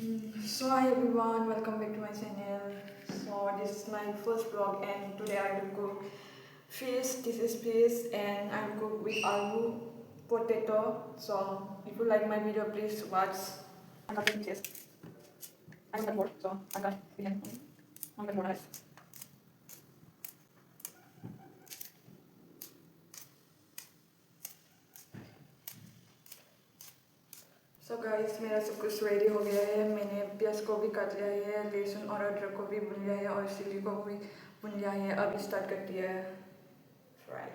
So hi everyone, welcome back to my channel. So this is my first vlog and today I will cook fish. This is fish and I will cook with aloo, potato. So if you like my video, please watch. I got the pieces. I got more, so I got again. I got more rice. So guys मेरा सब कुछ ready हो गया है। मैंने प्याज को भी काट लिया है, लहसुन और अदरक को भी भून लिया है और चिली को भी भून लिया है। अब स्टार्ट करती है फ्राई।